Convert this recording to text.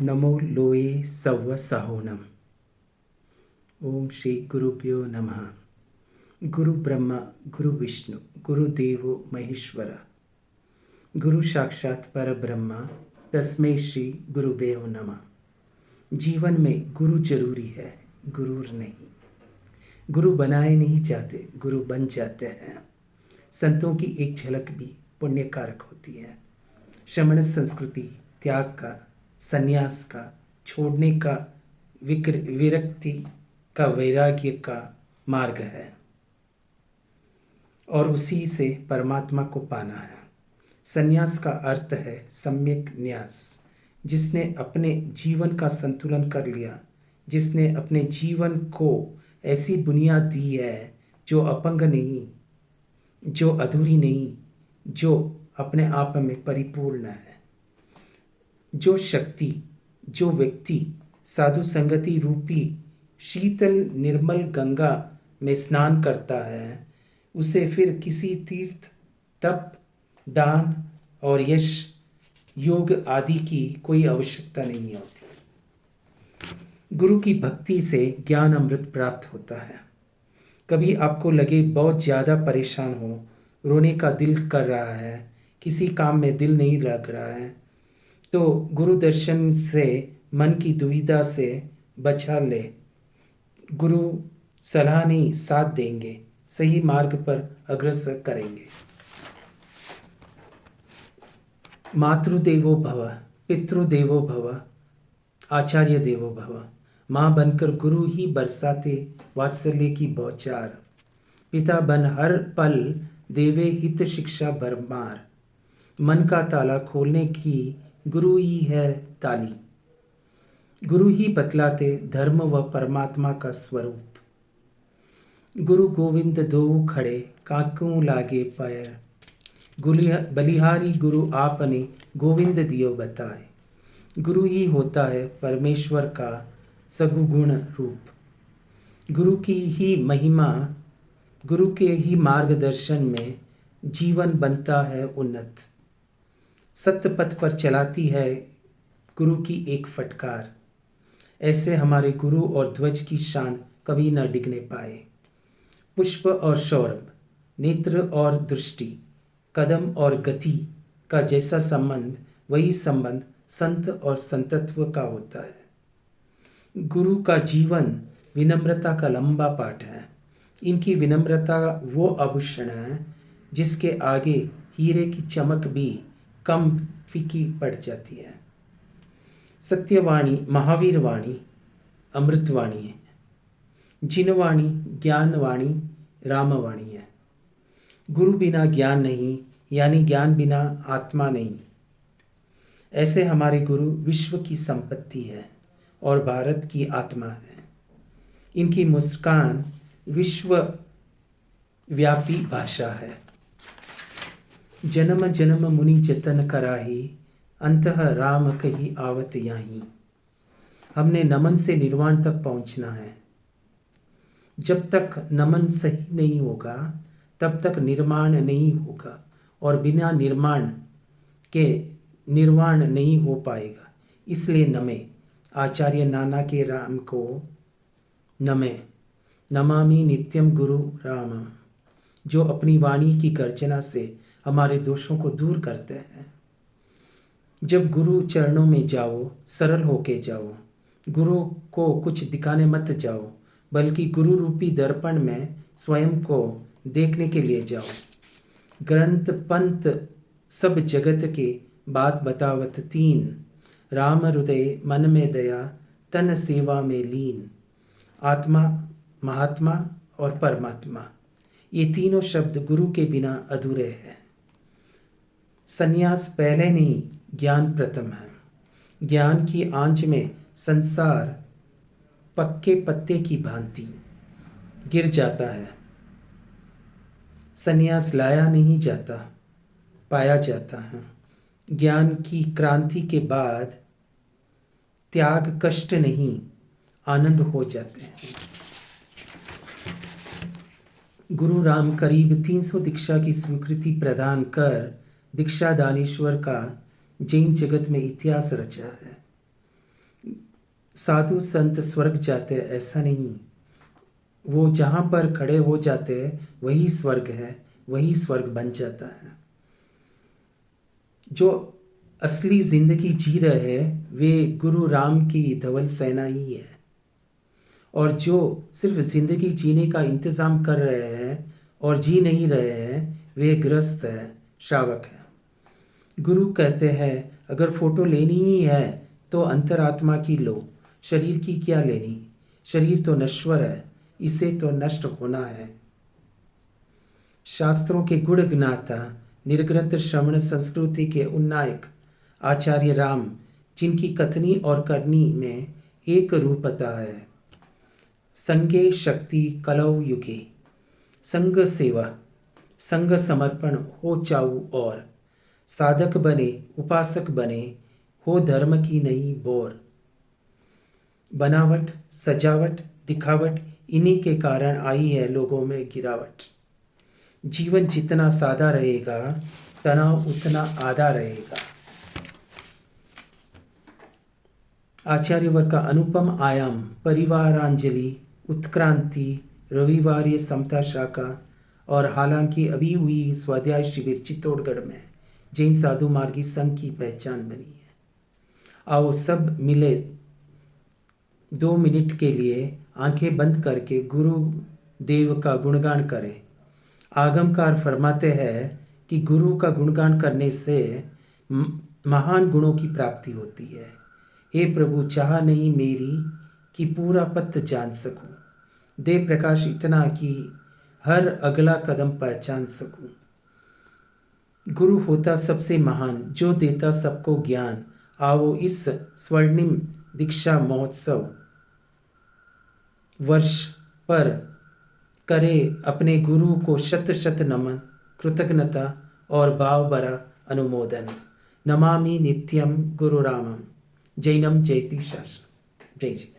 नमो लोये सव्व सहोनम। ओम श्री गुरुभ्यो नमः। गुरु ब्रह्मा गुरु विष्णु गुरु देवो महेश्वरा, गुरु साक्षात पर ब्रह्मा तस्मै श्री गुरुभ्यो नमः। जीवन में गुरु जरूरी है, गुरु नहीं। गुरु बनाए नहीं जाते, गुरु बन जाते हैं। संतों की एक झलक भी पुण्यकारक होती है। श्रमण संस्कृति त्याग का, संन्यास का, छोड़ने का, विरक्ति का, वैराग्य का मार्ग है और उसी से परमात्मा को पाना है। संन्यास का अर्थ है सम्यक न्यास। जिसने अपने जीवन का संतुलन कर लिया, जिसने अपने जीवन को ऐसी बुनियाद दी है जो अपंग नहीं, जो अधूरी नहीं, जो अपने आप में परिपूर्ण है। जो शक्ति, जो व्यक्ति साधु संगति रूपी शीतल निर्मल गंगा में स्नान करता है, उसे फिर किसी तीर्थ, तप, दान और यश, योग आदि की कोई आवश्यकता नहीं होती। गुरु की भक्ति से ज्ञान अमृत प्राप्त होता है। कभी आपको लगे बहुत ज़्यादा परेशान हो, रोने का दिल कर रहा है, किसी काम में दिल नहीं लग रहा है, तो गुरु दर्शन से मन की दुविधा से बचा ले। गुरु सलाह नहीं, साथ देंगे, सही मार्ग पर अग्रसर करेंगे। मातृदेवो भव, पितृदेवो भव, आचार्य देवो भव। माँ बनकर गुरु ही बरसाते वात्सल्य की बौछार। पिता बन हर पल देवे हित शिक्षा भरमार। मन का ताला खोलने की गुरु ही है ताली। गुरु ही बतलाते धर्म व परमात्मा का स्वरूप। गुरु गोविंद दो खड़े काकू लागे पैर। बलिहारी गुरु आपने गोविंद दियो बताए। गुरु ही होता है परमेश्वर का सगुगुण रूप। गुरु की ही महिमा, गुरु के ही मार्गदर्शन में जीवन बनता है उन्नत। सत्य पथ पर चलाती है गुरु की एक फटकार। ऐसे हमारे गुरु और ध्वज की शान कभी न डिगने पाए। पुष्प और सौरभ, नेत्र और दृष्टि, कदम और गति का जैसा संबंध, वही संबंध संत और संतत्व का होता है। गुरु का जीवन विनम्रता का लंबा पाठ है। इनकी विनम्रता वो आभूषण है जिसके आगे हीरे की चमक भी कम फीकी पड़ जाती है। सत्यवाणी महावीर वाणी अमृतवाणी है। जिनवाणी ज्ञानवाणी रामवाणी है। गुरु बिना ज्ञान नहीं, यानी ज्ञान बिना आत्मा नहीं। ऐसे हमारे गुरु विश्व की संपत्ति है और भारत की आत्मा है। इनकी मुस्कान विश्व व्यापी भाषा है। जन्म जन्म मुनि जतन कराही, अंतः राम कही आवत याही। हमने नमन से निर्वाण तक पहुंचना है। जब तक नमन सही नहीं होगा तब तक निर्माण नहीं होगा और बिना निर्माण के निर्वाण नहीं हो पाएगा। इसलिए नमे, आचार्य नाना के राम को नमे। नमामि नित्यम गुरु राम, जो अपनी वाणी की गर्जना से हमारे दोषों को दूर करते हैं। जब गुरु चरणों में जाओ, सरल होके जाओ। गुरु को कुछ दिखाने मत जाओ, बल्कि गुरु रूपी दर्पण में स्वयं को देखने के लिए जाओ। ग्रंथ पंथ सब जगत के बात बतावत तीन। राम हृदय मन में दया, तन सेवा में लीन। आत्मा, महात्मा और परमात्मा, ये तीनों शब्द गुरु के बिना अधूरे हैं। संन्यास पहले नहीं, ज्ञान प्रथम है। ज्ञान की आंच में संसार पक्के पत्ते की भांति गिर जाता है। संन्यास लाया नहीं जाता, पाया जाता है। ज्ञान की क्रांति के बाद त्याग कष्ट नहीं, आनंद हो जाते हैं। गुरु राम करीब 300 दीक्षा की स्वीकृति प्रदान कर दीक्षा दानेश्वर का जैन जगत में इतिहास रचा है। साधु संत स्वर्ग जाते, ऐसा नहीं। वो जहाँ पर खड़े हो जाते हैं वही स्वर्ग है, वही स्वर्ग बन जाता है। जो असली जिंदगी जी रहे हैं वे गुरु राम की धवल सेना ही है, और जो सिर्फ जिंदगी जीने का इंतज़ाम कर रहे हैं और जी नहीं रहे हैं वे गृहस्थ है, श्रावक है। गुरु कहते हैं अगर फोटो लेनी ही है तो अंतरात्मा की लो, शरीर की क्या लेनी, शरीर तो नश्वर है, इसे तो नष्ट होना है। शास्त्रों के गुण ज्ञाता निर्ग्रंथ श्रवण संस्कृति के उन्नायक आचार्य राम, जिनकी कथनी और करनी में एक रूपता है। संगे शक्ति कलौ युगे, संग सेवा संग समर्पण हो चाऊ, और साधक बने उपासक बने हो धर्म की नई बोर। बनावट सजावट दिखावट इन्हीं के कारण आई है लोगों में गिरावट। जीवन जितना सादा रहेगा तनाव उतना आधा रहेगा। आचार्यवर का अनुपम आयाम, परिवारांजलि, उत्क्रांति, रविवार्य समता शाखा, और हालांकि अभी हुई स्वाध्याय शिविर चित्तौड़गढ़ में जैन साधु मार्गी संघ की पहचान बनी है। आओ सब मिले 2 मिनट के लिए आंखें बंद करके गुरु देव का गुणगान करें। आगमकार फरमाते हैं कि गुरु का गुणगान करने से महान गुणों की प्राप्ति होती है। हे प्रभु, चाह नहीं मेरी कि पूरा पथ जान सकूं, दे प्रकाश इतना कि हर अगला कदम पहचान सकूं। गुरु होता सबसे महान, जो देता सबको ज्ञान। आओ इस स्वर्णिम दीक्षा महोत्सव वर्ष पर करे अपने गुरु को शत शत नमन, कृतज्ञता और भाव भरा अनुमोदन। नमामि नित्यम गुरु रामम, जैनम जयति शास्त्रम। जय जी।